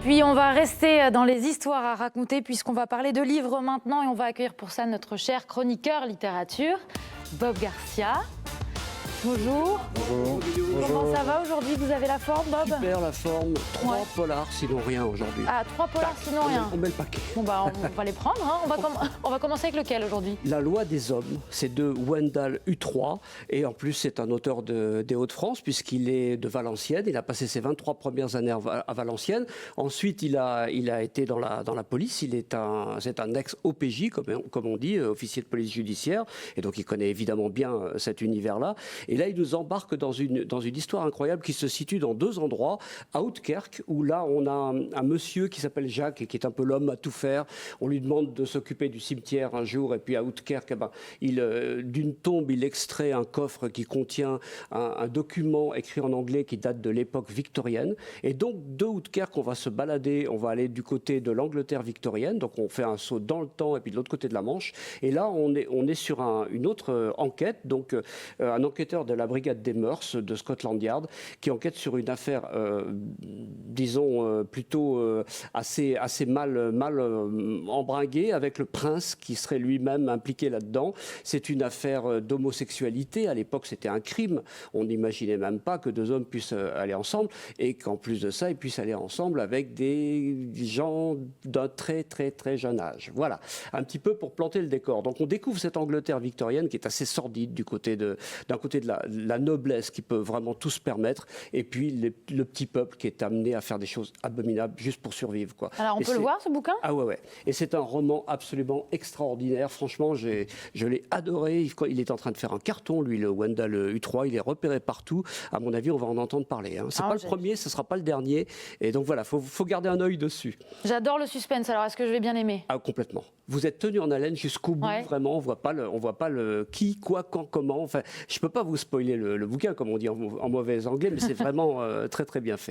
puis on va rester dans les histoires à raconter puisqu'on va parler de livres maintenant et on va accueillir pour ça notre cher chroniqueur littérature, Bob Garcia. Bonjour. Bonjour. Comment ça va aujourd'hui? Vous avez la forme, Bob? Super la forme. 3 Ouais. polars, sinon rien aujourd'hui. Ah, 3 polars, sinon rien. On met le paquet. Bon bah on va les prendre, hein. On va commencer avec lequel aujourd'hui? La loi des hommes, c'est de Wendell Hutroy. Et en plus, c'est un auteur des Hauts-de-France, puisqu'il est de Valenciennes. Il a passé ses 23 premières années à Valenciennes. Ensuite, il a été dans la police. C'est un ex-OPJ, comme on dit, officier de police judiciaire. Et donc, il connaît évidemment bien cet univers-là. Et là, il nous embarque dans une histoire incroyable qui se situe dans 2 endroits. À Oudekerk, où là, on a un monsieur qui s'appelle Jacques et qui est un peu l'homme à tout faire. On lui demande de s'occuper du cimetière un jour. Et puis à Oudekerk, d'une tombe, il extrait un coffre qui contient un document écrit en anglais qui date de l'époque victorienne. Et donc, de Oudekerk, on va se balader. On va aller du côté de l'Angleterre victorienne. Donc, on fait un saut dans le temps et puis de l'autre côté de la Manche. Et là, on est sur une autre enquête. Donc, un enquêteur de la brigade des mœurs de Scotland Yard qui enquête sur une affaire, disons, plutôt assez mal embringuée, avec le prince qui serait lui-même impliqué là-dedans. C'est une affaire d'homosexualité. À l'époque, c'était un crime. On n'imaginait même pas que 2 hommes puissent aller ensemble et qu'en plus de ça, ils puissent aller ensemble avec des gens d'un très, très, très jeune âge. Voilà, un petit peu pour planter le décor. Donc, on découvre cette Angleterre victorienne qui est assez sordide d'un côté de la noblesse qui peut vraiment tout se permettre, et puis le petit peuple qui est amené à faire des choses abominables juste pour survivre, quoi. Alors on peut le voir, ce bouquin? Ah ouais. Et c'est un roman absolument extraordinaire. Franchement, je l'ai adoré. Il est en train de faire un carton, lui, le Wendell Hutroy. Il est repéré partout. À mon avis, on va en entendre parler, hein. C'est pas le premier, ce sera pas le dernier. Et donc voilà, faut garder un œil dessus. J'adore le suspense. Alors est-ce que je vais bien aimer? Ah, complètement. Vous êtes tenu en haleine jusqu'au bout, Ouais. vraiment. On voit pas le qui, quoi, quand, comment. Enfin, je peux pas vous spoiler le bouquin, comme on dit en mauvais anglais, mais c'est vraiment très très bien fait.